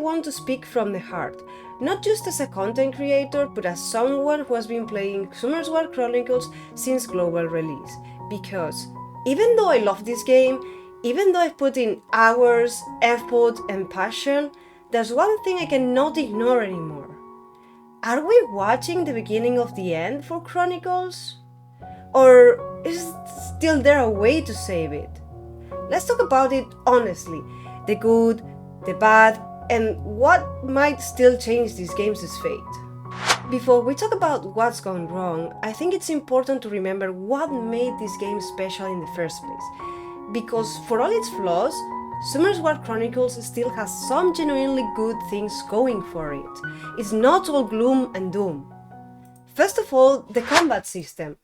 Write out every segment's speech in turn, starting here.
want to speak from the heart, not just as a content creator, but as someone who has been playing Summer's War Chronicles since global release. Because even though I love this game, even though I've put in hours, effort, and passion, there's one thing I cannot ignore anymore. Are we watching the beginning of the end for Chronicles? Or is still there a way to save it? Let's talk about it honestly, the good, the bad, and what might still change this game's fate. Before we talk about what's gone wrong, I think it's important to remember what made this game special in the first place. Because for all its flaws, Summer's War Chronicles still has some genuinely good things going for it. It's not all gloom and doom. First of all, the combat system.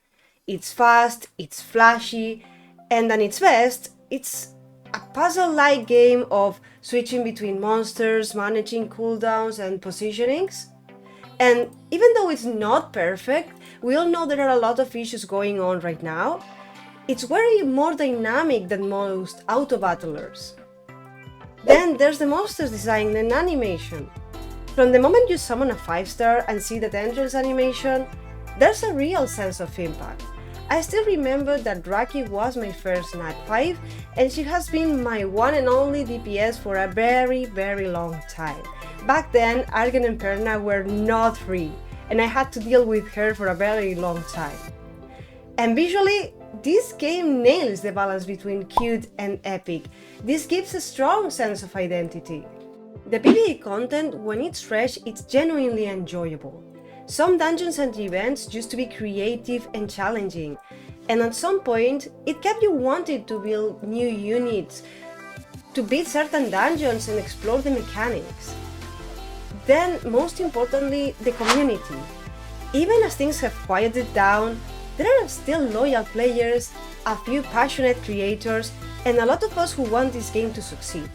It's fast, it's flashy, and at its best, it's a puzzle-like game of switching between monsters, managing cooldowns and positionings. And even though it's not perfect, we all know there are a lot of issues going on right now. It's very more dynamic than most auto-battlers. Then there's the monsters design and animation. From the moment you summon a 5-star and see that entrance animation, there's a real sense of impact. I still remember that Raki was my first Nat 5 and she has been my one and only DPS for a very long time. Back then, Argen and Perna were not free and I had to deal with her for a very long time. And visually, this game nails the balance between cute and epic. This gives a strong sense of identity. The PvE content, when it's fresh, it's genuinely enjoyable. Some dungeons and events used to be creative and challenging, and at some point, it kept you wanting to build new units, to beat certain dungeons and explore the mechanics. Then, most importantly, the community. Even as things have quieted down, there are still loyal players, a few passionate creators, and a lot of us who want this game to succeed.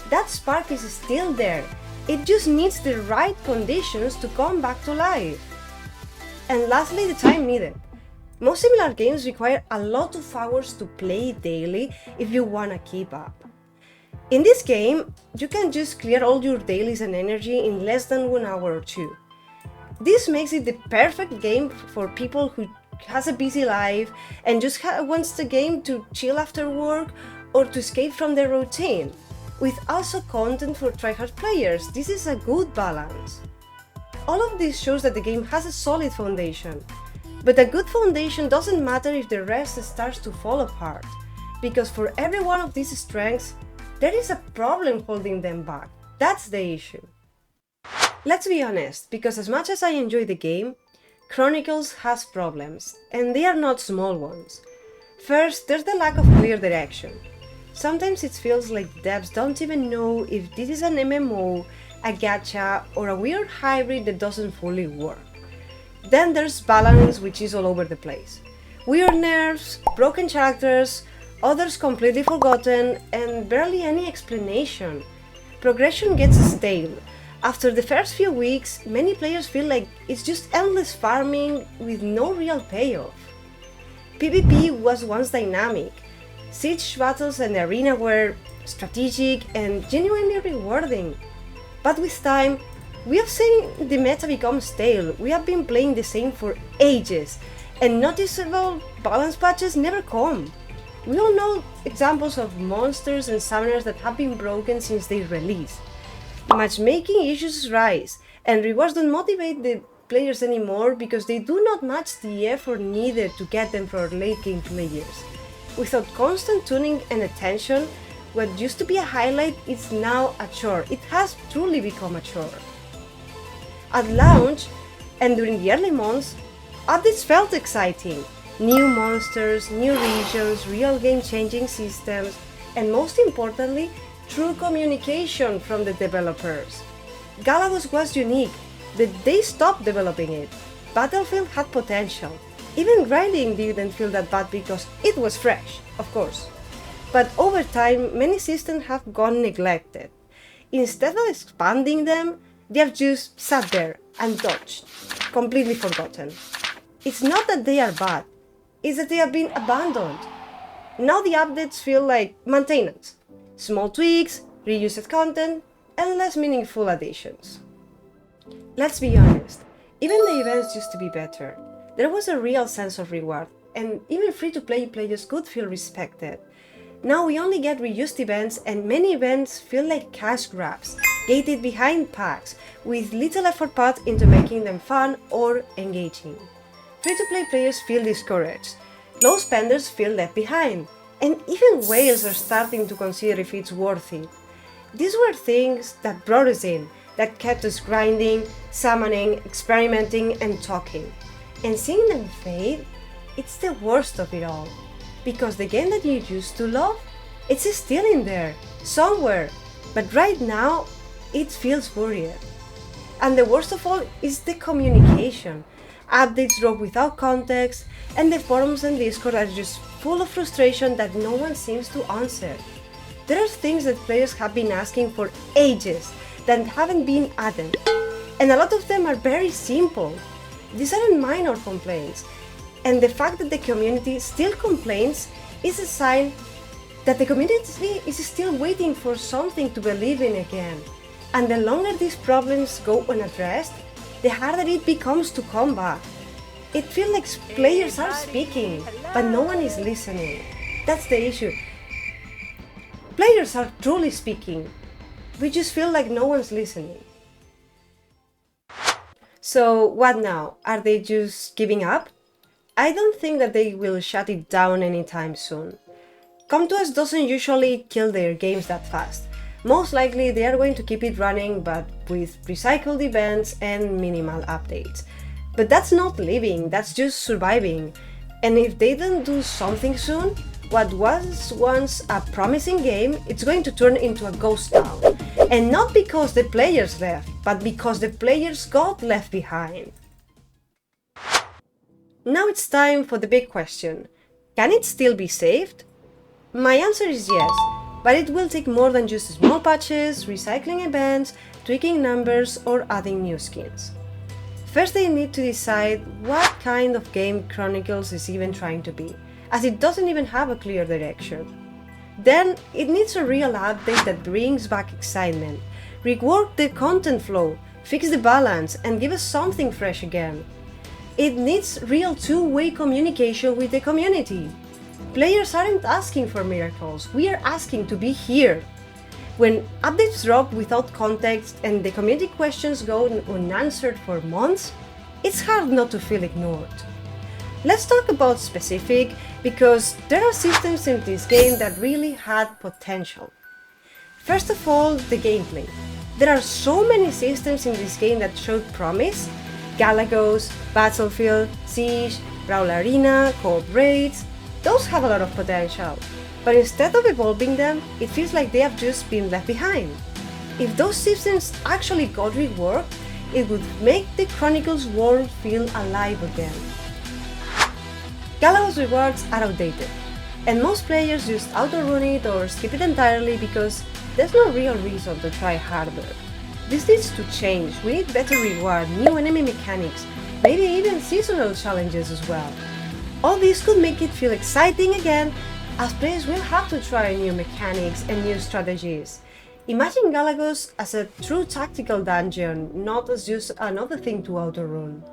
That spark is still there. It just needs the right conditions to come back to life. And lastly, the time needed. Most similar games require a lot of hours to play daily if you wanna keep up. In this game, you can just clear all your dailies and energy in less than 1 hour or 2. This makes it the perfect game for people who has a busy life and just wants the game to chill after work or to escape from their routine. With also content for tryhard players, this is a good balance. All of this shows that the game has a solid foundation. But a good foundation doesn't matter if the rest starts to fall apart, because for every one of these strengths, there is a problem holding them back. That's the issue. Let's be honest, because as much as I enjoy the game, Chronicles has problems, and they are not small ones. First, there's the lack of clear direction. Sometimes it feels like devs don't even know if this is an MMO, a gacha, or a weird hybrid that doesn't fully work. Then there's balance, which is all over the place. Weird nerfs, broken characters, others completely forgotten, and barely any explanation. Progression gets stale. After the first few weeks, many players feel like it's just endless farming with no real payoff. PvP was once dynamic. Siege battles and the arena were strategic and genuinely rewarding. But with time, we have seen the meta become stale. We have been playing the same for ages, and noticeable balance patches never come. We all know examples of monsters and summoners that have been broken since their release. Matchmaking issues rise, and rewards don't motivate the players anymore because they do not match the effort needed to get them for late game players. Without constant tuning and attention, what used to be a highlight is now a chore. It has truly become a chore. At launch, and during the early months, updates felt exciting. New monsters, new regions, real game-changing systems, and most importantly, true communication from the developers. Galagos was unique, but they stopped developing it. Battlefield had potential. Even grinding didn't feel that bad because it was fresh, of course. But over time, many systems have gone neglected. Instead of expanding them, they have just sat there, untouched, completely forgotten. It's not that they are bad, it's that they have been abandoned. Now the updates feel like maintenance. Small tweaks, reused content, and less meaningful additions. Let's be honest, even the events used to be better. There was a real sense of reward, and even free-to-play players could feel respected. Now we only get reused events, and many events feel like cash grabs, gated behind packs, with little effort put into making them fun or engaging. Free-to-play players feel discouraged, low spenders feel left behind, and even whales are starting to consider if it's worth it. These were things that brought us in, that kept us grinding, summoning, experimenting, and talking. And seeing them fade, it's the worst of it all. Because the game that you used to love, it's still in there, somewhere, but right now, it feels buried. And the worst of all is the communication. Updates drop without context, and the forums and Discord are just full of frustration that no one seems to answer. There are things that players have been asking for ages that haven't been added, and a lot of them are very simple. These aren't minor complaints, and the fact that the community still complains is a sign that the community is still waiting for something to believe in again. And the longer these problems go unaddressed, the harder it becomes to come back. It feels like players are speaking, but no one is listening. That's the issue. Players are truly speaking. We just feel like no one's listening. So what now? Are they just giving up? I don't think that they will shut it down anytime soon. Come to Us doesn't usually kill their games that fast. Most likely they are going to keep it running, but with recycled events and minimal updates. But that's not living, that's just surviving. And if they don't do something soon, what was once a promising game, it's going to turn into a ghost town. And not because the players left, but because the players got left behind. Now it's time for the big question. Can it still be saved? My answer is yes, but it will take more than just small patches, recycling events, tweaking numbers, or adding new skins. First they need to decide what kind of game Chronicles is even trying to be, as it doesn't even have a clear direction. Then it needs a real update that brings back excitement, rework the content flow, fix the balance, and give us something fresh again. It needs real two-way communication with the community. Players aren't asking for miracles, we are asking to be here. When updates drop without context and the community questions go unanswered for months, it's hard not to feel ignored. Let's talk about specific, because there are systems in this game that really had potential. First of all, the gameplay. There are so many systems in this game that showed promise. Galagos, Battlefield, Siege, Brawl Arena, Co-op raids, those have a lot of potential. But instead of evolving them, it feels like they have just been left behind. If those systems actually got reworked, it would make the Chronicles world feel alive again. Galagos rewards are outdated, and most players just auto-run it or skip it entirely because there's no real reason to try harder. This needs to change, we need better reward, new enemy mechanics, maybe even seasonal challenges as well. All this could make it feel exciting again, as players will have to try new mechanics and new strategies. Imagine Galagos as a true tactical dungeon, not as just another thing to auto-run.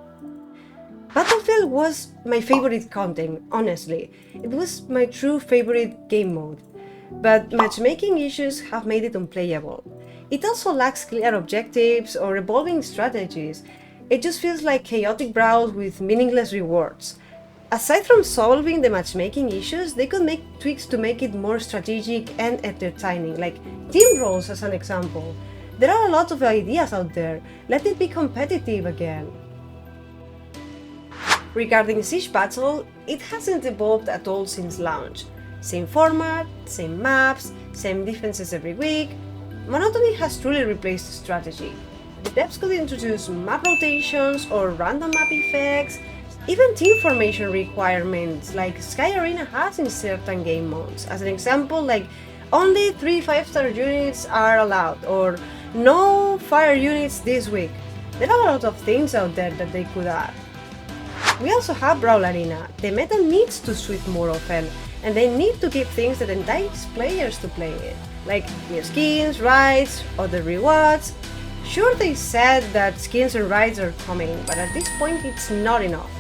Battlefield was my favorite content, honestly. It was my true favorite game mode. But matchmaking issues have made it unplayable. It also lacks clear objectives or evolving strategies. It just feels like chaotic brawls with meaningless rewards. Aside from solving the matchmaking issues, they could make tweaks to make it more strategic and entertaining, like team roles as an example. There are a lot of ideas out there, let it be competitive again. Regarding Siege Battle, it hasn't evolved at all since launch. Same format, same maps, same defenses every week. Monotony has truly replaced the strategy. The devs could introduce map rotations or random map effects, even team formation requirements like Sky Arena has in certain game modes. As an example, like only 3 5-star units are allowed, or no fire units this week. There are a lot of things out there that they could add. We also have Brawl Arena. The meta needs to switch more often, and they need to give things that entice players to play it, like new skins, raids, other rewards. Sure, they said that skins and raids are coming, but at this point it's not enough.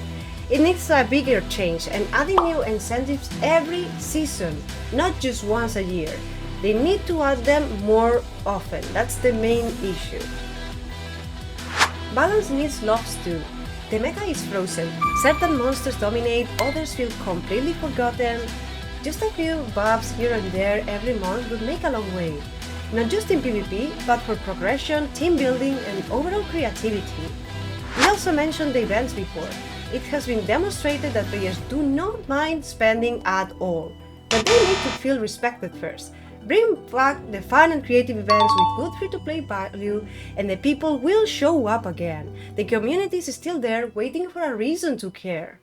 It needs a bigger change and adding new incentives every season, not just once a year. They need to add them more often, that's the main issue. Balance needs loves too. The meta is frozen, certain monsters dominate, others feel completely forgotten. Just a few buffs here and there every month would make a long way. Not just in PvP, but for progression, team building and overall creativity. We also mentioned the events before. It has been demonstrated that players do not mind spending at all, but they need to feel respected first. Bring back the fun and creative events with good free-to-play value and the people will show up again. The community is still there waiting for a reason to care.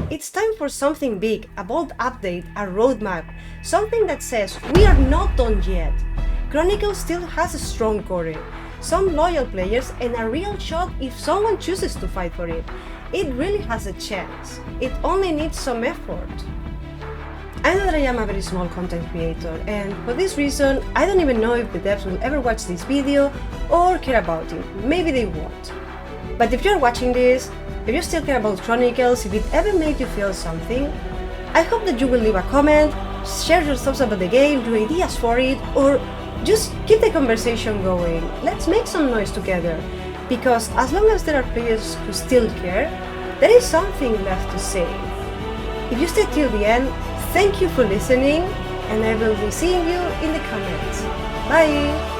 It's time for something big, a bold update, a roadmap, something that says we are not done yet. Chronicles still has a strong core, some loyal players and a real shot if someone chooses to fight for it. It really has a chance. It only needs some effort. I know that I am a very small content creator, and for this reason, I don't even know if the devs will ever watch this video or care about it. Maybe they won't. But if you're watching this, if you still care about Chronicles, if it ever made you feel something, I hope that you will leave a comment, share your thoughts about the game, your ideas for it, or just keep the conversation going. Let's make some noise together, because as long as there are players who still care, there is something left to say. If you stay till the end, thank you for listening, and I will be seeing you in the comments. Bye!